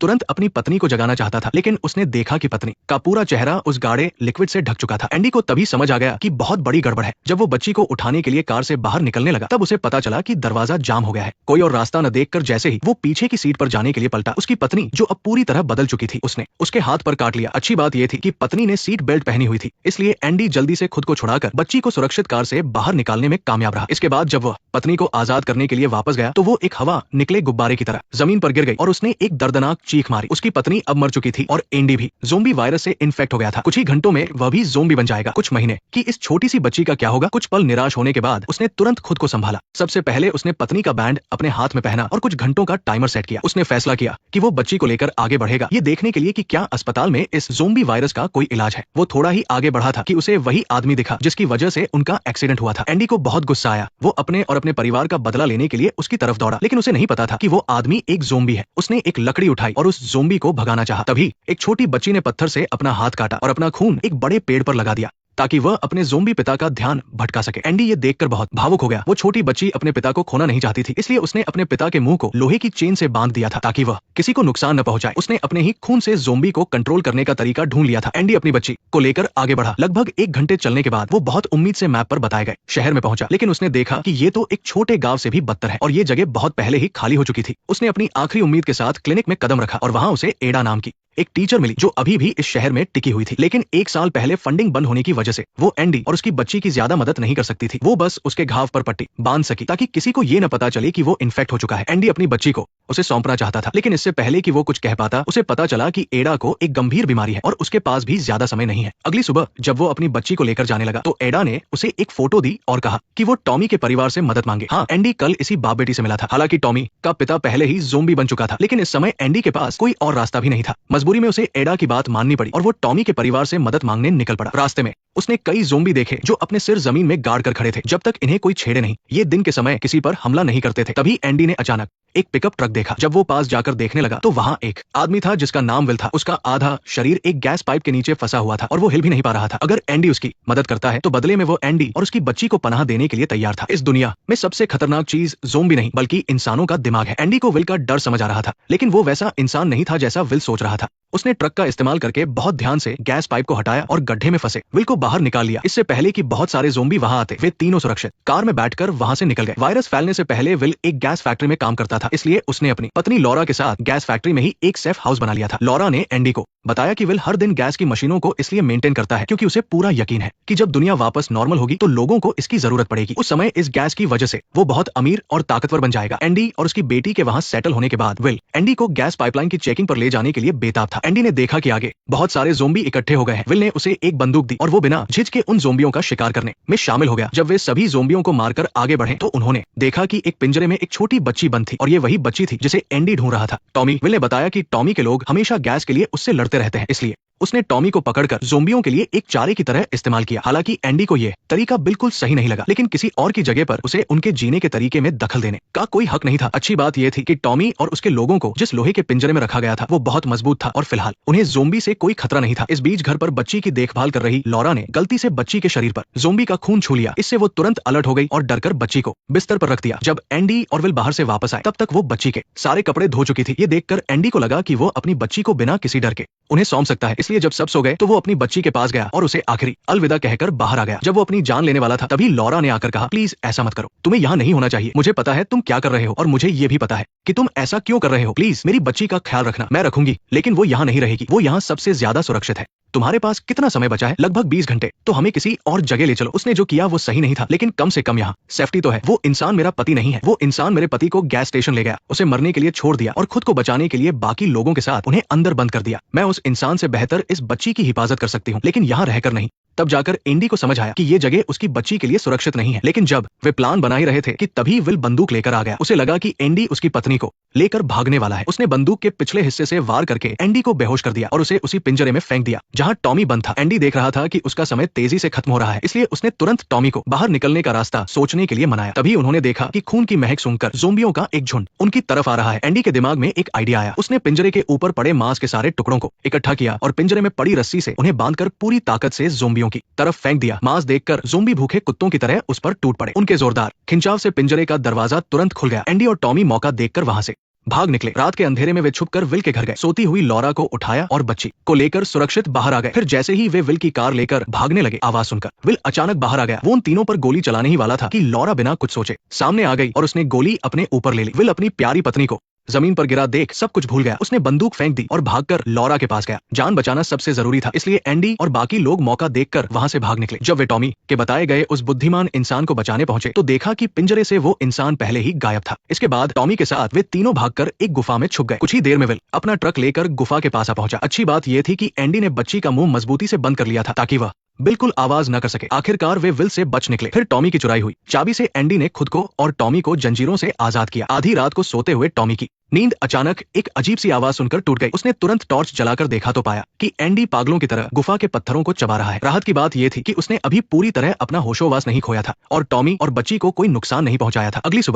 तुरंत अपनी पत्नी को जगाना चाहता था, लेकिन उसने देखा कि पत्नी का पूरा चेहरा उस गाढ़े लिक्विड से ढक चुका था। एंडी को तभी समझ आ गया कि बहुत बड़ी गड़बड़ है। जब वो बच्ची को उठाने के लिए कार से बाहर निकलने लगा, तब उसे पता चला कि दरवाजा जाम हो गया है। कोई और रास्ता न देखकर जैसे ही वो पीछे की सीट पर जाने के लिए पलटा, उसकी पत्नी जो अब पूरी तरह बदल चुकी थी, उसने उसके हाथ पर काट लिया। अच्छी बात यह थी कि पत्नी ने सीट बेल्ट पहनी हुई थी, इसलिए एंडी जल्दी से खुद को छुड़ाकर बच्ची को सुरक्षित कार से बाहर निकालने में कामयाब रहा। इसके बाद जब वह पत्नी को आजाद करने के लिए वापस गया, तो वो एक हवा निकले गुब्बारे की तरह जमीन पर गिर गई और उसने एक दर्दनाक चीख मारी। उसकी पत्नी अब मर चुकी थी और एंडी भी ज़ोंबी वायरस से इन्फेक्ट हो गया था। कुछ ही घंटों में वह भी ज़ोंबी बन जाएगा। कुछ महीने की इस छोटी सी बच्ची का क्या होगा? कुछ पल निराश होने के बाद उसने तुरंत खुद को संभाला। सबसे पहले उसने पत्नी का बैंड अपने हाथ में पहना और कुछ घंटों का टाइमर सेट किया। उसने फैसला किया कि वो बच्ची को लेकर आगे बढ़ेगा, ये देखने के लिए कि क्या अस्पताल में इस ज़ोंबी वायरस का कोई इलाज है। वो थोड़ा ही आगे बढ़ा था कि उसे वही आदमी दिखा जिसकी वजह से उनका एक्सीडेंट हुआ था। एंडी को बहुत गुस्सा आया। वो अपने और अपने परिवार का बदला लेने के लिए उसकी तरफ दौड़ा, लेकिन उसे नहीं पता था कि वो आदमी एक ज़ोंबी है। उसने एक लकड़ी उठाई और उस ज़ोंबी को भगाना चाहा। तभी एक छोटी बच्ची ने पत्थर से अपना हाथ काटा और अपना खून एक बड़े पेड़ पर लगा दिया ताकि वह अपने ज़ोंबी पिता का ध्यान भटका सके। एंडी ये देखकर बहुत भावुक हो गया। वो छोटी बच्ची अपने पिता को खोना नहीं चाहती थी, इसलिए उसने अपने पिता के मुंह को लोहे की चेन से बांध दिया था ताकि वह किसी को नुकसान न पहुंचाए। उसने अपने ही खून से ज़ोंबी को कंट्रोल करने का तरीका ढूंढ लिया था। एंडी अपनी बच्ची को लेकर आगे बढ़ा। लगभग 1 घंटे चलने के बाद वो बहुत उम्मीद से मैप पर बताए गए शहर में पहुंचा, लेकिन उसने देखा कि ये तो एक छोटे गांव से भी बदतर है और ये जगह बहुत पहले ही खाली हो चुकी थी। उसने अपनी आखिरी उम्मीद के साथ क्लिनिक में कदम रखा और वहां उसे एडा नाम की एक टीचर मिली जो अभी भी इस शहर में टिकी हुई थी, लेकिन 1 साल पहले फंडिंग बंद होने की वजह से वो एंडी और उसकी बच्ची की ज्यादा मदद नहीं कर सकती थी। वो बस उसके घाव पर पट्टी बांध सकी ताकि किसी को ये न पता चले कि वो इन्फेक्ट हो चुका है। एंडी अपनी बच्ची को उसे सौंपना चाहता था, लेकिन इससे पहले कि वो कुछ कह पाता, उसे पता चला कि एडा को एक गंभीर बीमारी है और उसके पास भी ज्यादा समय नहीं है। अगली सुबह जब वो अपनी बच्ची को लेकर जाने लगा, तो एडा ने उसे एक फोटो दी और कहा कि वो टॉमी के परिवार से मदद मांगे। हाँ, एंडी कल इसी बाप बेटी से मिला था। हालांकि टॉमी का पिता पहले ही ज़ोंबी बन चुका था, लेकिन इस समय एंडी के पास कोई और रास्ता भी नहीं था। मजबूरी में उसे एडा की बात माननी पड़ी और वो टॉमी के परिवार से मदद मांगने निकल पड़ा। रास्ते में उसने कई ज़ोंबी देखे जो अपने सिर जमीन में गाड़ कर खड़े थे जब तक इन्हें कोई छेड़े नहीं। ये दिन के समय किसी पर हमला नहीं करते थे। तभी एंडी ने अचानक एक पिकअप ट्रक देखा। जब वो पास जाकर देखने लगा तो वहाँ एक आदमी था जिसका नाम विल था। उसका आधा शरीर एक गैस पाइप के नीचे फंसा हुआ था और वो हिल भी नहीं पा रहा था। अगर एंडी उसकी मदद करता है तो बदले में वो एंडी और उसकी बच्ची को पनाह देने के लिए तैयार था। इस दुनिया में सबसे खतरनाक चीज ज़ोंबी नहीं बल्कि इंसानों का दिमाग है। एंडी को विल का डर समझ आ रहा था, लेकिन वो वैसा इंसान नहीं था जैसा विल सोच रहा था। उसने ट्रक का इस्तेमाल करके बहुत ध्यान से गैस पाइप को हटाया और गड्ढे में फंसे विल को बाहर निकाल लिया। इससे पहले कि बहुत सारे ज़ोंबी वहां आते, वे तीनों सुरक्षित कार में बैठकर वहां से निकल गए। वायरस फैलने से पहले विल एक गैस फैक्ट्री में काम करता था, इसलिए उसने अपनी पत्नी लॉरा के साथ गैस फैक्ट्री में ही एक सेफ हाउस बना लिया था। लॉरा ने एंडी को बताया कि विल हर दिन गैस की मशीनों को इसलिए मेंटेन करता है क्योंकि उसे पूरा यकीन है कि जब दुनिया वापस नॉर्मल होगी तो लोगों को इसकी जरूरत पड़ेगी। उस समय इस गैस की वजह से वो बहुत अमीर और ताकतवर बन जाएगा। एंडी और उसकी बेटी के वहां सेटल होने के बाद विल एंडी को गैस पाइपलाइन की चेकिंग पर ले जाने के लिए बेताब था। एंडी ने देखा कि आगे बहुत सारे ज़ोंबी इकट्ठे हो गए हैं। विल ने उसे एक बंदूक दी और वो बिना झिझके उन ज़ोंबियों का शिकार करने में शामिल हो गया। जब वे सभी ज़ोंबियों को मारकर आगे बढ़े तो उन्होंने देखा कि एक पिंजरे में एक छोटी बच्ची बंद थी और ये वही बच्ची थी जिसे एंडी ढूंढ रहा था, टॉमी। विल ने बताया कि टॉमी के लोग हमेशा गैस के लिए उससे लड़ते रहते हैं, इसलिए उसने टॉमी को पकड़कर ज़ोंबियों के लिए एक चारे की तरह इस्तेमाल किया। हालांकि एंडी को यह तरीका बिल्कुल सही नहीं लगा, लेकिन किसी और की जगह पर उसे उनके जीने के तरीके में दखल देने का कोई हक नहीं था। अच्छी बात यह थी कि टॉमी और उसके लोगों को जिस लोहे के पिंजरे में रखा गया था वो बहुत मजबूत था और फिलहाल उन्हें ज़ोंबी से कोई खतरा नहीं था। इस बीच घर पर बच्ची की देखभाल कर रही लॉरा ने गलती से बच्ची के शरीर पर ज़ोंबी का खून छू लिया। इससे वो तुरंत अलर्ट हो गई और डरकर बच्ची को बिस्तर पर रख दिया। जब एंडी और विल बाहर से वापस आए तब तक वो बच्ची के सारे कपड़े धो चुकी थी। ये देखकर एंडी को लगा कि वो अपनी बच्ची को बिना किसी डर के उन्हें सौंप सकता है, इसलिए जब सब सो गए तो वो अपनी बच्ची के पास गया और उसे आखिरी अलविदा कहकर बाहर आ गया। जब वो अपनी जान लेने वाला था तभी लॉरा ने आकर कहा, प्लीज ऐसा मत करो, तुम्हें यहाँ नहीं होना चाहिए। मुझे पता है तुम क्या कर रहे हो और मुझे ये भी पता है कि तुम ऐसा क्यों कर रहे हो। प्लीज मेरी बच्ची का ख्याल रखना, मैं रखूंगी, लेकिन वो यहाँ नहीं रहेगी। वो यहाँ सबसे ज्यादा सुरक्षित है। तुम्हारे पास कितना समय बचा है? लगभग 20 घंटे। तो हमें किसी और जगह ले चलो। उसने जो किया वो सही नहीं था, लेकिन कम से कम यहाँ सेफ्टी तो है। वो इंसान मेरा पति नहीं है। वो इंसान मेरे पति को गैस स्टेशन ले गया, उसे मरने के लिए छोड़ दिया और खुद को बचाने के लिए बाकी लोगों के साथ उन्हें अंदर बंद कर दिया। मैं उस इंसान से बेहतर इस बच्ची की हिफाजत कर सकती हूँ, लेकिन यहाँ रहकर नहीं। तब जाकर एंडी को समझ आया कि ये जगह उसकी बच्ची के लिए सुरक्षित नहीं है। लेकिन जब वे प्लान बना ही रहे थे कि तभी विल बंदूक लेकर आ गया। उसे लगा कि एंडी उसकी पत्नी को लेकर भागने वाला है। उसने बंदूक के पिछले हिस्से से वार करके एंडी को बेहोश कर दिया और उसे उसी पिंजरे में फेंक दिया जहां टॉमी बंद था। एंडी देख रहा था कि उसका समय तेजी से खत्म हो रहा है, इसलिए उसने तुरंत टॉमी को बाहर निकलने का रास्ता सोचने के लिए मनाया। तभी उन्होंने देखा कि खून की महक सूंघकर ज़ोंबियों का एक झुंड उनकी तरफ आ रहा है। एंडी के दिमाग में एक आइडिया आया। उसने पिंजरे के ऊपर पड़े मांस के सारे टुकड़ों को इकट्ठा किया और पिंजरे में पड़ी रस्सी से उन्हें बांधकर पूरी ताकत से ज़ोंबियों की तरफ फेंक दिया। मांस देखकर ज़ोंबी भूखे कुत्तों की तरह उस पर टूट पड़े। उनके जोरदार खिंचाव से पिंजरे का दरवाजा तुरंत खुल गया। एंडी और टॉमी मौका देखकर वहां से भाग निकले। रात के अंधेरे में वे छुपकर विल के घर गए, सोती हुई लॉरा को उठाया और बच्ची को लेकर सुरक्षित बाहर आ गए। फिर जैसे ही वे विल की कार लेकर भागने लगे, आवाज सुनकर विल अचानक बाहर आ गया। वो उन तीनों पर गोली चलाने ही वाला था कि लॉरा बिना कुछ सोचे सामने आ गई और उसने गोली अपने ऊपर ले ली। विल अपनी प्यारी पत्नी को जमीन पर गिरा देख सब कुछ भूल गया। उसने बंदूक फेंक दी और भागकर लॉरा के पास गया। जान बचाना सबसे जरूरी था, इसलिए एंडी और बाकी लोग मौका देखकर वहां से भाग निकले। जब वे टॉमी के बताए गए उस बुद्धिमान इंसान को बचाने पहुंचे तो देखा कि पिंजरे से वो इंसान पहले ही गायब था। इसके बाद टॉमी के साथ वे तीनों भागकर एक गुफा में छुप गए। कुछ ही देर में विल अपना ट्रक लेकर गुफा के पास आ पहुंचा। अच्छी बात यह थी कि एंडी ने बच्ची का मुंह मजबूती से बंद कर लिया था ताकि वह बिल्कुल आवाज न कर सके। आखिरकार वे विल से बच निकले। फिर टॉमी की चुराई हुई चाबी से एंडी ने खुद को और टॉमी को जंजीरों से आजाद किया। आधी रात को सोते हुए टॉमी की नींद अचानक एक अजीब सी आवाज सुनकर टूट गई। उसने तुरंत टॉर्च जलाकर देखा तो पाया कि एंडी पागलों की तरह गुफा के पत्थरों को चबा रहा है। राहत की बात यह थी कि उसने अभी पूरी तरह अपना होशोवास नहीं खोया था और टॉमी और बच्ची को कोई नुकसान नहीं पहुंचाया था। अगली सुबह